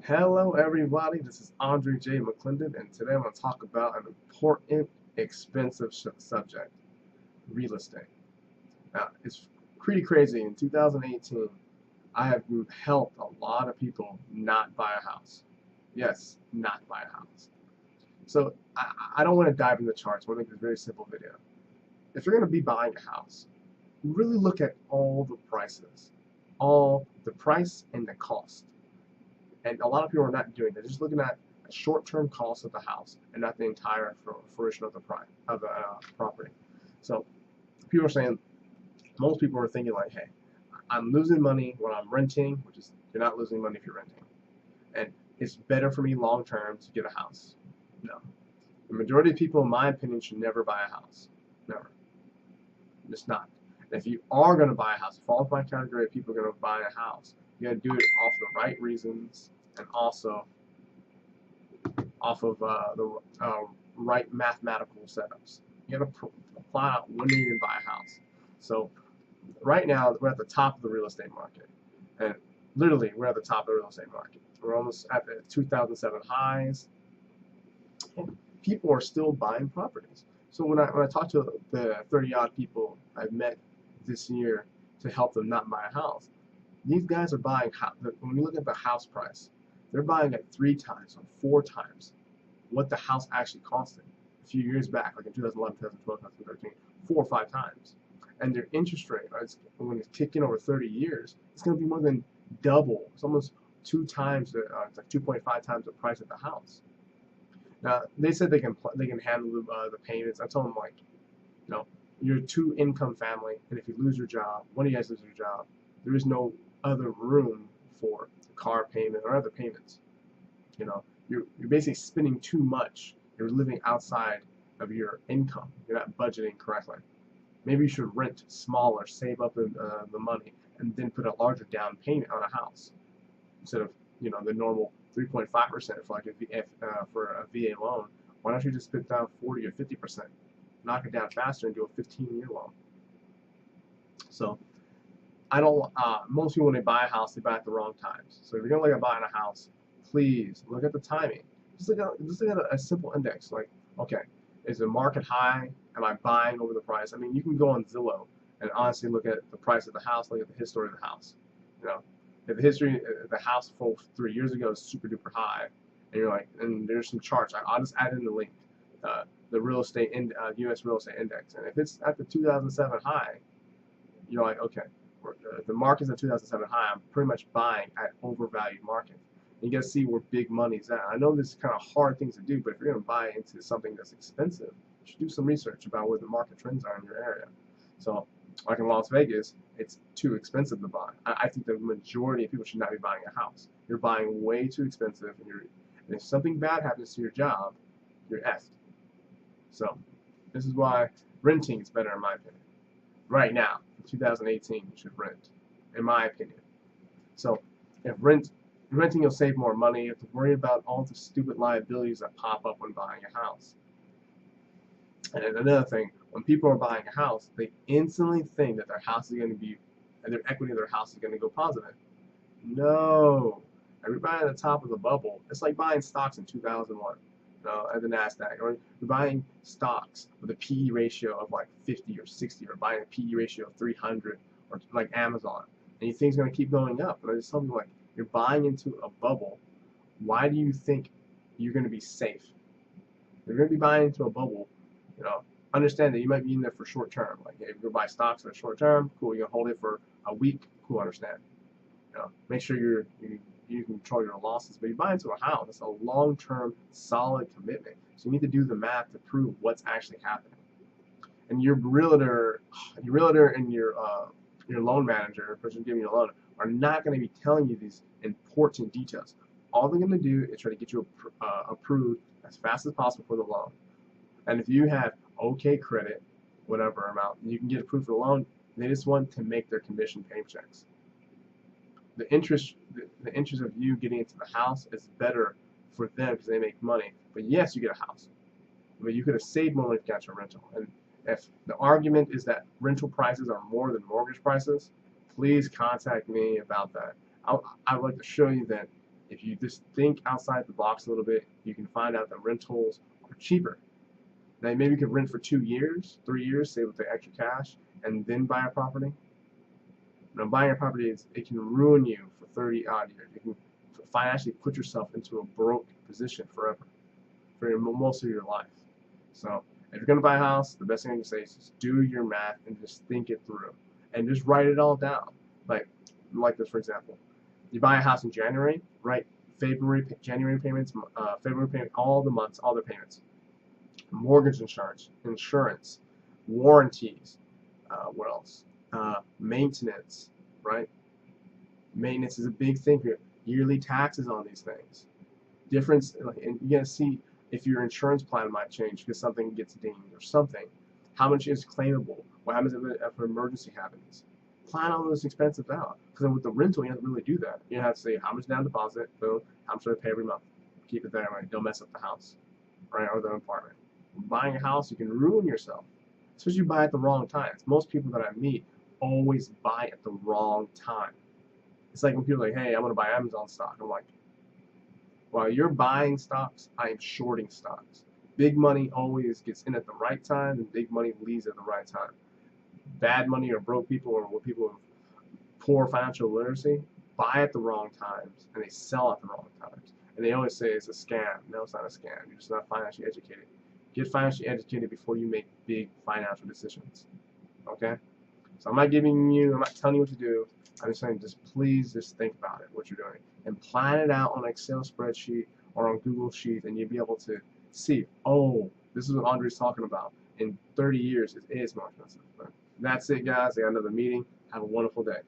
Hello everybody, this is AndreJMcClendon, and today I'm going to talk about an important, expensive subject, real estate. Now, it's pretty crazy. In 2018, I have helped a lot of people not buy a house. Yes, not buy a house. So, I don't want to dive into the charts. I want to make this very simple video. If you're going to be buying a house, really look at all the prices, all the price and the cost. And a lot of people are not doing that. They're just looking at a short-term cost of the house and not the entire fruition of the property. So people are saying, most people are thinking like, hey, I'm losing money when I'm renting, which is you're not losing money if you're renting, and it's better for me long-term to get a house. No, the majority of people, in my opinion, should never buy a house. Never. Just not. And if you are going to buy a house, fall into my category of people going to buy a house, you got to do it off the right reasons and also off of the right mathematical setups. You got to apply out when you're going to buy a house. So right now we're at the top of the real estate market, and literally we're at the top of the real estate market. We're almost at the 2007 highs, and people are still buying properties. So when I talk to the 30-odd people I've met this year to help them not buy a house, these guys are buying, when you look at the house price, they're buying at 3 times or 4 times what the house actually costed a few years back, like in 2011, 2012, 2013, 4 or 5 times. And their interest rate, when it's kicking over 30 years, it's going to be more than double. It's almost 2 times, it's like 2.5 times the price of the house. Now, they said they can handle the payments. I told them, like, you know, you're a 2-income family, and if you lose your job, one of you guys loses your job, there is no other room for car payment or other payments. You know, you're basically spending too much. You're living outside of your income. You're not budgeting correctly. Maybe you should rent smaller, save up the money, and then put a larger down payment on a house instead of, you know, the normal 3.5% for like for a VA loan. Why don't you just put down 40 or 50%? Knock it down faster and do a 15-year loan. So I don't. Most people, when they buy a house, they buy at the wrong times. So if you're gonna look at buying a house, please look at the timing. Just look at a simple index. Like, okay, is the market high? Am I buying over the price? I mean, you can go on Zillow and honestly look at the price of the house, look at the history of the house. You know, if the history of the house for 3 years ago is super duper high, and you're like, and there's some charts. I'll just add in the link, the real estate U.S. real estate index, and if it's at the 2007 high, you're like, okay, the market's at 2007 high. I'm pretty much buying at overvalued market. And you got to see where big money's at. I know this is kind of hard things to do, but if you're going to buy into something that's expensive, you should do some research about where the market trends are in your area. So, like in Las Vegas, it's too expensive to buy. I think the majority of people should not be buying a house. You're buying way too expensive, and if something bad happens to your job, you're effed. So, this is why renting is better in my opinion. Right now, in 2018, you should rent, in my opinion. So, if renting, you'll save more money. You have to worry about all the stupid liabilities that pop up when buying a house. And then another thing, when people are buying a house, they instantly think that their house is going to be, and their equity of their house is going to go positive. No. Everybody at the top of the bubble, it's like buying stocks in 2001. At the NASDAQ, or you're buying stocks with a PE ratio of like 50 or 60, or buying a PE ratio of 300, or like Amazon, and you think it's going to keep going up. And I just tell you, like, you're buying into a bubble. Why do you think you're going to be safe? If you're going to be buying into a bubble, you know, understand that you might be in there for short term. Like, if you're buying stocks for a short term, cool. You can hold it for a week, cool. Understand? You know, make sure you can control your losses, but you buy into a house, it's a long-term, solid commitment. So you need to do the math to prove what's actually happening. And your realtor and your loan manager, the person giving you a loan, are not going to be telling you these important details. All they're going to do is try to get you approved as fast as possible for the loan. And if you have okay credit, whatever amount, you can get approved for the loan. They just want to make their commission paychecks. The interest of you getting into the house is better for them because they make money. But yes, you get a house, but you could have saved more if you got your rental. And if the argument is that rental prices are more than mortgage prices, please contact me about that. I'd like to show you that If you just think outside the box a little bit, you can find out that rentals are cheaper. Now maybe you could rent for 2 years, 3 years, save with the extra cash, and then buy a property. Now buying a property it can ruin you for 30 odd years. You can financially put yourself into a broke position forever, for most of your life. So if you're gonna buy a house, the best thing I can say is just do your math and just think it through, and just write it all down. Like this, for example, you buy a house in January, write January payments, February payment, all the months, all the payments, mortgage insurance, warranties, what else? Maintenance, right? Maintenance is a big thing here. Yearly taxes on these things. Difference, and you gotta see if your insurance plan might change because something gets dinged or something. How much is claimable? What happens if an emergency happens? Plan all those expenses out. Because with the rental, you have to really do that. You have to say how much down deposit, boom, how much do I pay every month. Keep it that way. Don't mess up the house, right, or the apartment. Buying a house, you can ruin yourself, especially if you buy at the wrong times. Most people that I meet always buy at the wrong time. It's like when people are like, hey, I'm going to buy Amazon stock. I'm like, while you're buying stocks, I am shorting stocks. Big money always gets in at the right time, and big money leaves at the right time. Bad money or broke people or people with poor financial literacy buy at the wrong times, and they sell at the wrong times. And they always say it's a scam. No, it's not a scam. You're just not financially educated. Get financially educated before you make big financial decisions. Okay? So I'm not telling you what to do. I'm just saying, please think about it, what you're doing, and plan it out on an Excel spreadsheet or on Google Sheets, and you'll be able to see, oh, this is what Andre's talking about. In 30 years, it is more expensive. But that's it, guys. I got another meeting. Have a wonderful day.